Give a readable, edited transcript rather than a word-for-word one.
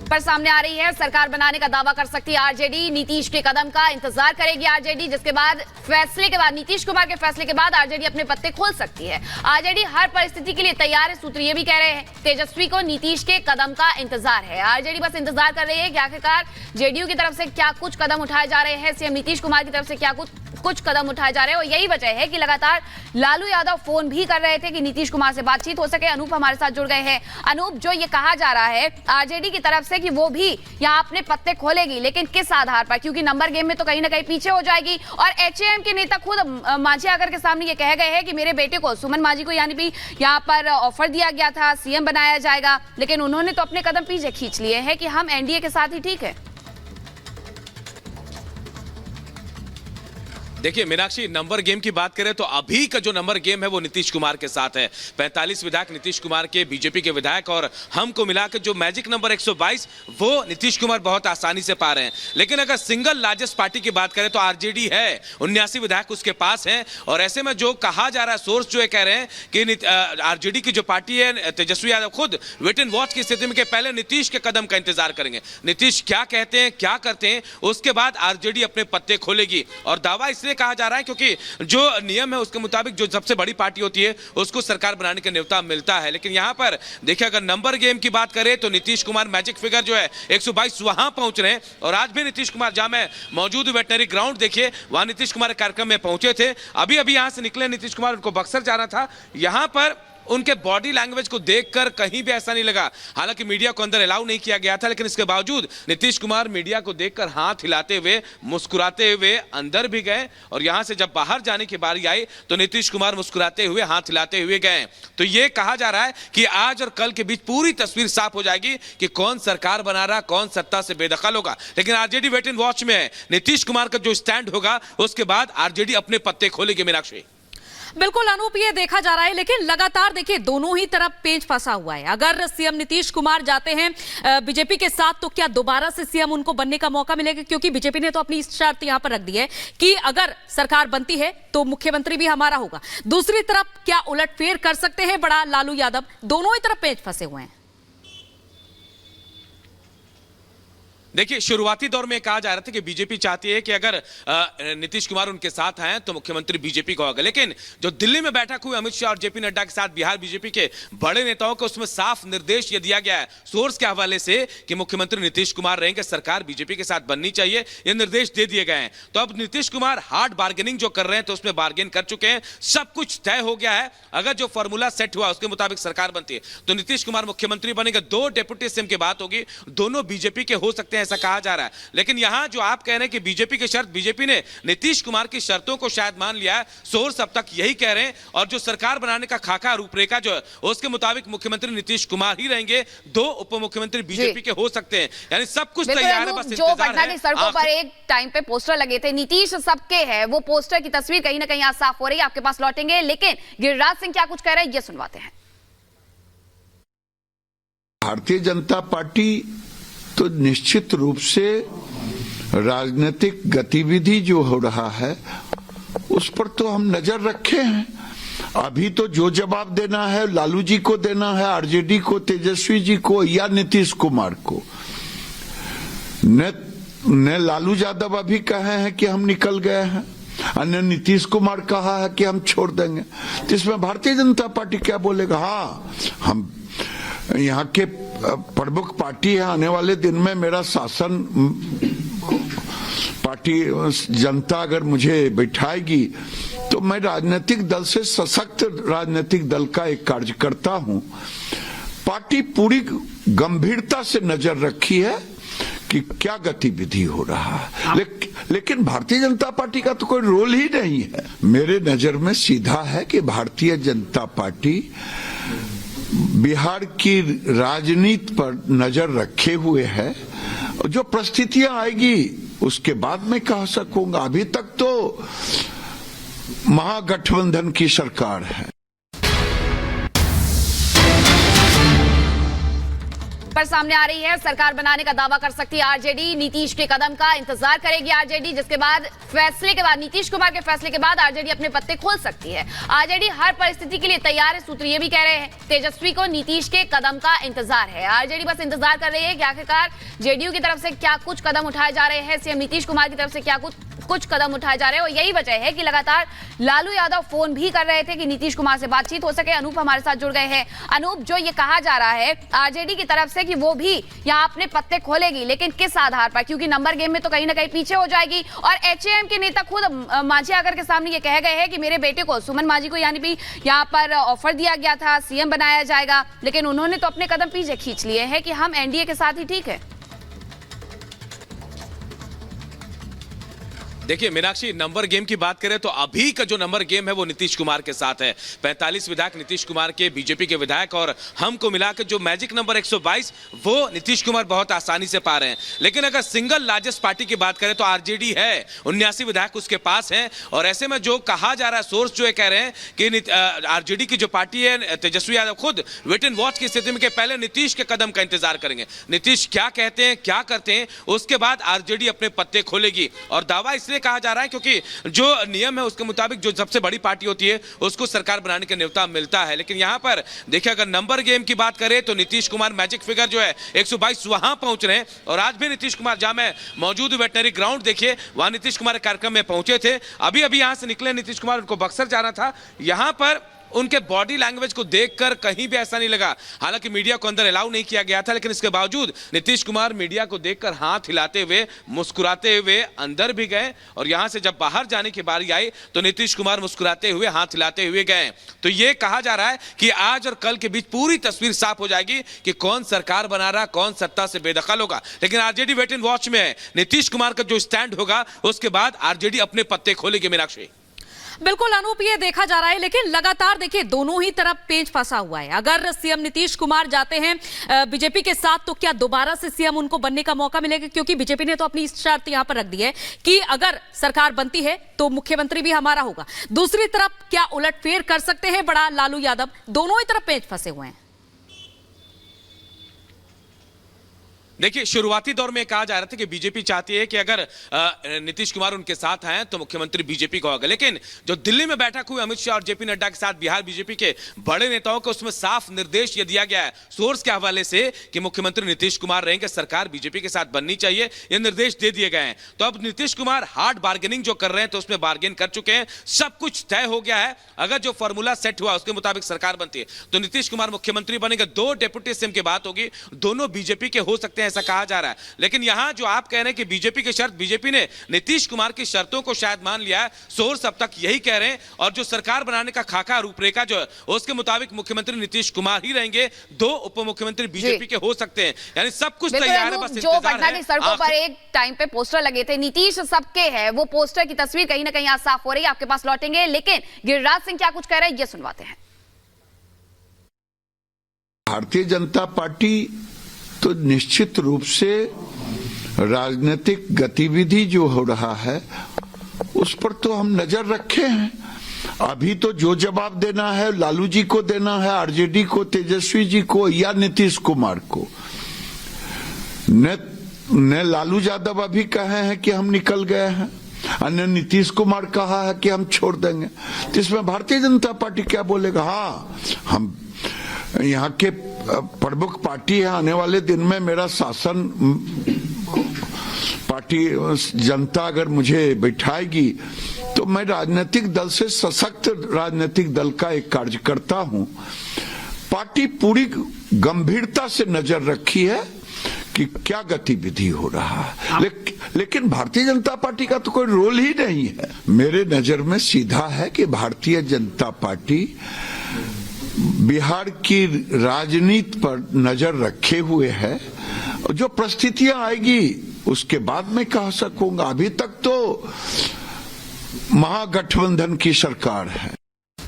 पर सामने आ रही है। सरकार बनाने का दावा कर सकती है आरजेडी। नीतीश के कदम का इंतजार करेगी आरजेडी, जिसके बाद फैसले के बाद, नीतीश कुमार के फैसले के बाद आरजेडी अपने पत्ते खोल सकती है। आरजेडी हर परिस्थिति के लिए तैयार है। सूत्र ये भी कह रहे हैं तेजस्वी को नीतीश के कदम का इंतजार है। आरजेडी बस इंतजार कर रही है कि आखिरकार जेडीयू की तरफ से क्या कुछ कदम उठाए जा रहे हैं, सीएम नीतीश कुमार की तरफ से क्या कुछ कदम उठाए जा रहे हैं। और यही वजह है कि लगातार लालू यादव फोन भी कर रहे थे कि नीतीश कुमार से बातचीत हो सके। अनूप हमारे साथ जुड़ गए हैं। अनूप, जो ये कहा जा रहा है आरजेडी की तरफ से कि वो भी यहाँ अपने पत्ते खोलेगी, लेकिन किस आधार पर? क्योंकि नंबर गेम में तो कहीं ना कहीं पीछे हो जाएगी। और एचएएम के नेता खुद मांझी आकर के सामने ये कह गए हैं कि मेरे बेटे को, सुमन मांझी को यानी भी यहाँ पर ऑफर दिया गया था, सीएम बनाया जाएगा, लेकिन उन्होंने तो अपने कदम पीछे खींच लिए हैं कि हम एनडीए के साथ ही ठीक है। देखिए मीनाक्षी, नंबर गेम की बात करें तो अभी का जो नंबर गेम है वो नीतीश कुमार के साथ है। 45 विधायक नीतीश कुमार के, बीजेपी के विधायक, और हमको मिलाकर जो मैजिक नंबर 122 वो नीतीश कुमार बहुत आसानी से पा रहे हैं। लेकिन अगर सिंगल लार्जेस्ट पार्टी की बात करें तो आरजेडी है, 79 विधायक उसके पास हैं। और ऐसे में जो कहा जा रहा है, सोर्स जो है कह रहे हैं कि आरजेडी की जो पार्टी है, तेजस्वी यादव खुद वेट एंड वॉच की स्थिति में के पहले नीतीश के कदम का इंतजार करेंगे। नीतीश क्या कहते हैं, क्या करते हैं, उसके बाद आरजेडी अपने पत्ते खोलेगी। और दावा इसलिए कहा जा रहा है क्योंकि जो नियम है उसके मुताबिक जो सबसे बड़ी पार्टी होती है उसको सरकार बनाने का न्योता मिलता है। लेकिन यहां पर देखिए, अगर नंबर गेम की बात करें तो नीतीश कुमार मैजिक फिगर जो है 122 वहां पहुंच रहे हैं। और आज भी नीतीश कुमार, जहां मैं मौजूद वेटनरी ग्राउंड, देखिए वहां नीतीश कुमार कार्यक्रम में पहुंचे थे। अभी अभी यहां से निकले नीतीश कुमार, उनको बक्सर जाना था। यहां पर उनके बॉडी लैंग्वेज को देखकर कहीं भी ऐसा नहीं लगा, हालांकि मीडिया को अंदर अलाउ नहीं किया गया था, लेकिन इसके बावजूद नीतीश कुमार मीडिया को देखकर हाथ हिलाते हुए, मुस्कुराते हुए अंदर भी गए। और यहां से जब बाहर जाने की बारी आई तो नीतीश कुमार मुस्कुराते हुए, हाथ हिलाते हुए गए। तो यह कहा जा रहा है कि आज और कल के बीच पूरी तस्वीर साफ हो जाएगी कि कौन सरकार बना रहा, कौन सत्ता से बेदखल होगा। लेकिन आरजेडी वेट एंड वॉच में है। नीतीश कुमार का जो स्टैंड होगा उसके बाद आरजेडी अपने पत्ते खोलेगी। मीनाक्षी, बिल्कुल अनूप, ये देखा जा रहा है, लेकिन लगातार देखिए दोनों ही तरफ पेंच फंसा हुआ है। अगर सीएम नीतीश कुमार जाते हैं बीजेपी के साथ तो क्या दोबारा से सीएम उनको बनने का मौका मिलेगा? क्योंकि बीजेपी ने तो अपनी शर्त यहां पर रख दी है कि अगर सरकार बनती है तो मुख्यमंत्री भी हमारा होगा। दूसरी तरफ क्या उलटफेर कर सकते हैं बड़ा लालू यादव? दोनों ही तरफ पेंच फंसे हुए हैं। देखिए, शुरुआती दौर में कहा जा रहा था कि बीजेपी चाहती है कि अगर नीतीश कुमार उनके साथ आए तो मुख्यमंत्री बीजेपी का होगा। लेकिन जो दिल्ली में बैठक हुई अमित शाह और जेपी नड्डा के साथ बिहार बीजेपी के बड़े नेताओं को, उसमें साफ निर्देश ये दिया गया है सोर्स के हवाले से कि मुख्यमंत्री नीतीश कुमार रहेंगे, सरकार बीजेपी के साथ बननी चाहिए, ये निर्देश दे दिए गए हैं। तो अब नीतीश कुमार हार्ड बार्गेनिंग जो कर रहे हैं तो उसमें बार्गेन कर चुके हैं, सब कुछ तय हो गया है। अगर जो फॉर्मूला सेट हुआ उसके मुताबिक सरकार बनती है तो नीतीश कुमार मुख्यमंत्री बनेंगे। 2 डिप्टी सीएम की बात होगी, दोनों बीजेपी के हो सकते हैं, ऐसा कहा जा रहा है। लेकिन यहां जो आप कह रहे हैं कि बीजेपी की शर्त, बीजेपी ने नीतीश कुमार की शर्तों को शायद मान लिया है, सोर्स अब तक यही कह रहे हैं। और जो सरकार बनाने का खाका, रूपरेखा जो है उसके मुताबिक मुख्यमंत्री नीतीश कुमार ही रहेंगे, 2 उप मुख्यमंत्री बीजेपी के हो सकते हैं। यानी सब कुछ तैयार है, बस जो पटना की सड़कों पर एक टाइम पे पोस्टर लगे थे नीतीश सबके है, वो पोस्टर की तस्वीर कहीं ना कहीं आज साफ हो रही है। आपके पास लौटेंगे, लेकिन गिरिराज सिंह क्या कुछ कह रहे हैं ये सुनवाते हैं। भारतीय जनता पार्टी तो निश्चित रूप से राजनीतिक गतिविधि जो हो रहा है उस पर तो हम नजर रखे हैं। अभी तो जो जवाब देना है लालू जी को देना है, आरजेडी को, तेजस्वी जी को या नीतीश कुमार को। ने लालू यादव अभी कहे हैं कि हम निकल गए हैं, अन्य नीतीश कुमार कहा है कि हम छोड़ देंगे। तो इसमें भारतीय जनता पार्टी क्या बोलेगा? हाँ, हम यहाँ के प्रमुख पार्टी है, आने वाले दिन में मेरा शासन पार्टी जनता अगर मुझे बैठाएगी तो मैं राजनीतिक दल से सशक्त राजनीतिक दल का एक कार्यकर्ता हूं। पार्टी पूरी गंभीरता से नजर रखी है कि क्या गतिविधि हो रहा है, लेकिन भारतीय जनता पार्टी का तो कोई रोल ही नहीं है। मेरे नजर में सीधा है कि भारतीय जनता पार्टी बिहार की राजनीति पर नजर रखे हुए है। जो परिस्थितियां आएगी उसके बाद मैं कह सकूंगा। अभी तक तो महागठबंधन की सरकार है। पर सामने आ रही है। सरकार बनाने का दावा कर सकती है आरजेडी। नीतीश के कदम का इंतजार करेगी आरजेडी, जिसके बाद फैसले के बाद, नीतीश कुमार के फैसले के बाद आरजेडी अपने पत्ते खोल सकती है। आरजेडी हर परिस्थिति के लिए तैयार है। सूत्र ये भी कह रहे हैं तेजस्वी को नीतीश के कदम का इंतजार है। आरजेडी बस इंतजार कर रही है कि आखिरकार जेडीयू की तरफ से क्या कुछ कदम उठाए जा रहे हैं, सीएम नीतीश कुमार की तरफ से क्या कुछ कदम उठाए जा रहे हैं। और यही वजह है कि लगातार लालू यादव फोन भी कर रहे थे कि नीतीश कुमार से बातचीत हो सके। अनूप हमारे साथ जुड़ गए हैं। अनूप, जो ये कहा जा रहा है आरजेडी की तरफ से कि वो भी यहाँ अपने पत्ते खोलेगी, लेकिन किस आधार पर? क्योंकि नंबर गेम में तो कहीं ना कहीं पीछे हो जाएगी। और एचएएम के नेता खुद मांझी आकर के सामने ये कह गए हैं कि मेरे बेटे को, सुमन मांझी को यानी भी यहाँ पर ऑफर दिया गया था, सीएम बनाया जाएगा, लेकिन उन्होंने तो अपने कदम पीछे खींच लिए हैं कि हम एनडीए के साथ ही ठीक है। देखिए मीनाक्षी, नंबर गेम की बात करें तो अभी का जो नंबर गेम है वो नीतीश कुमार के साथ है। 45 विधायक नीतीश कुमार के, बीजेपी के विधायक और हमको मिलाकर जो मैजिक नंबर 122 वो नीतीश कुमार बहुत आसानी से पा रहे हैं। लेकिन अगर सिंगल लार्जेस्ट पार्टी की बात करें तो आरजेडी है, 79 विधायक उसके पास हैं। और ऐसे में जो कहा जा रहा है, सोर्स जो है कह रहे हैं कि आरजेडी की जो पार्टी है, तेजस्वी यादव खुद वेट एंड वॉच की स्थिति में के पहले नीतीश के कदम का इंतजार करेंगे। नीतीश क्या कहते हैं, क्या करते हैं, उसके बाद आरजेडी अपने पत्ते खोलेगी। और दावा इसलिए कहा जा रहा है क्योंकि जो नियम है उसके मुताबिक जो सबसे बड़ी पार्टी होती है उसको सरकार बनाने का न्योता मिलता है। लेकिन यहां पर देखिए, अगर नंबर गेम की बात करें तो नीतीश कुमार मैजिक फिगर जो है 122 वहां पहुंच रहे हैं। और आज भी नीतीश कुमार, जहां मैं मौजूद वेटनरी ग्राउंड, देखिए वहां नीतीश कुमार कार्यक्रम में पहुंचे थे। अभी अभी यहां से निकले नीतीश कुमार, उनको बक्सर जाना था। यहां पर उनके बॉडी लैंग्वेज को देखकर कहीं भी ऐसा नहीं लगा, हालांकि मीडिया को अंदर अलाउ नहीं किया गया था, लेकिन इसके बावजूद नीतीश कुमार मीडिया को देखकर हाथ हिलाते हुए, मुस्कुराते हुए अंदर भी गए। और यहां से जब बाहर जाने की बारी आई तो नीतीश कुमार मुस्कुराते हुए, हाथ हिलाते हुए गए। तो यह कहा जा रहा है कि आज और कल के बीच पूरी तस्वीर साफ हो जाएगी कि कौन सरकार बना रहा, कौन सत्ता से बेदखल होगा। लेकिन आरजेडी वेट एंड वॉच में है। नीतीश कुमार का जो स्टैंड होगा उसके बाद आरजेडी अपने पत्ते खोलेगी। मीनाक्षी, बिल्कुल अनूप, ये देखा जा रहा है, लेकिन लगातार देखिए दोनों ही तरफ पेंच फंसा हुआ है। अगर सीएम नीतीश कुमार जाते हैं बीजेपी के साथ तो क्या दोबारा से सीएम उनको बनने का मौका मिलेगा? क्योंकि बीजेपी ने तो अपनी शर्त यहां पर रख दी है कि अगर सरकार बनती है तो मुख्यमंत्री भी हमारा होगा। दूसरी तरफ क्या उलटफेर कर सकते हैं बड़ा लालू यादव? दोनों ही तरफ पेंच फंसे हुए हैं। देखिए, शुरुआती दौर में कहा जा रहा था कि बीजेपी चाहती है कि अगर नीतीश कुमार उनके साथ आए तो मुख्यमंत्री बीजेपी का होगा। लेकिन जो दिल्ली में बैठक हुई अमित शाह और जेपी नड्डा के साथ बिहार बीजेपी के बड़े नेताओं को, उसमें साफ निर्देश ये दिया गया है सोर्स के हवाले से कि मुख्यमंत्री नीतीश कुमार रहेंगे, सरकार बीजेपी के साथ बननी चाहिए, ये निर्देश दे दिए गए हैं। तो अब नीतीश कुमार हार्ड बार्गेनिंग जो कर रहे हैं तो उसमें बार्गेन कर चुके हैं, सब कुछ तय हो गया है। अगर जो फॉर्मूला सेट हुआ उसके मुताबिक सरकार बनती है तो नीतीश कुमार मुख्यमंत्री बनेंगे। 2 डिप्टी सीएम की बात होगी, दोनों बीजेपी के हो सकते हैं, ऐसा कहा जा रहा है। लेकिन यहां जो आप कह रहे हैं कि बीजेपी की शर्त, बीजेपी ने नीतीश कुमार की शर्तों को शायद मान लिया है, सोर्स अब तक यही कह रहे हैं। और जो सरकार बनाने का खाका, रूपरेखा जो है उसके मुताबिक मुख्यमंत्री नीतीश कुमार ही रहेंगे, 2 उप मुख्यमंत्री बीजेपी के हो सकते हैं। यानी सब कुछ तैयार है, बस जो पटना की सड़कों पर एक टाइम पे पोस्टर लगे थे नीतीश सबके है, वो पोस्टर की तस्वीर कहीं ना कहीं आज साफ हो रही है। आपके पास लौटेंगे, लेकिन गिरिराज सिंह क्या कुछ कह रहे हैं ये सुनवाते हैं। भारतीय जनता पार्टी तो निश्चित रूप से राजनीतिक गतिविधि जो हो रहा है उस पर तो हम नजर रखे हैं। अभी तो जो जवाब देना है लालू जी को देना है, आरजेडी को, तेजस्वी जी को या नीतीश कुमार को। ने लालू यादव अभी कहे हैं कि हम निकल गए हैं, अन्य नीतीश कुमार कहा है कि हम छोड़ देंगे। तो इसमें भारतीय जनता पार्टी क्या बोलेगा? हाँ, हम यहाँ के प्रमुख पार्टी है, आने वाले दिन में मेरा शासन पार्टी जनता अगर मुझे बैठाएगी तो मैं राजनीतिक दल से सशक्त राजनीतिक दल का एक कार्यकर्ता हूं। पार्टी पूरी गंभीरता से नजर रखी है कि क्या गतिविधि हो रहा है, लेकिन भारतीय जनता पार्टी का तो कोई रोल ही नहीं है। मेरे नजर में सीधा है कि भारतीय जनता पार्टी बिहार की राजनीति पर नजर रखे हुए है। जो परिस्थितियां आएगी उसके बाद मैं कह सकूंगा। अभी तक तो महागठबंधन की सरकार है।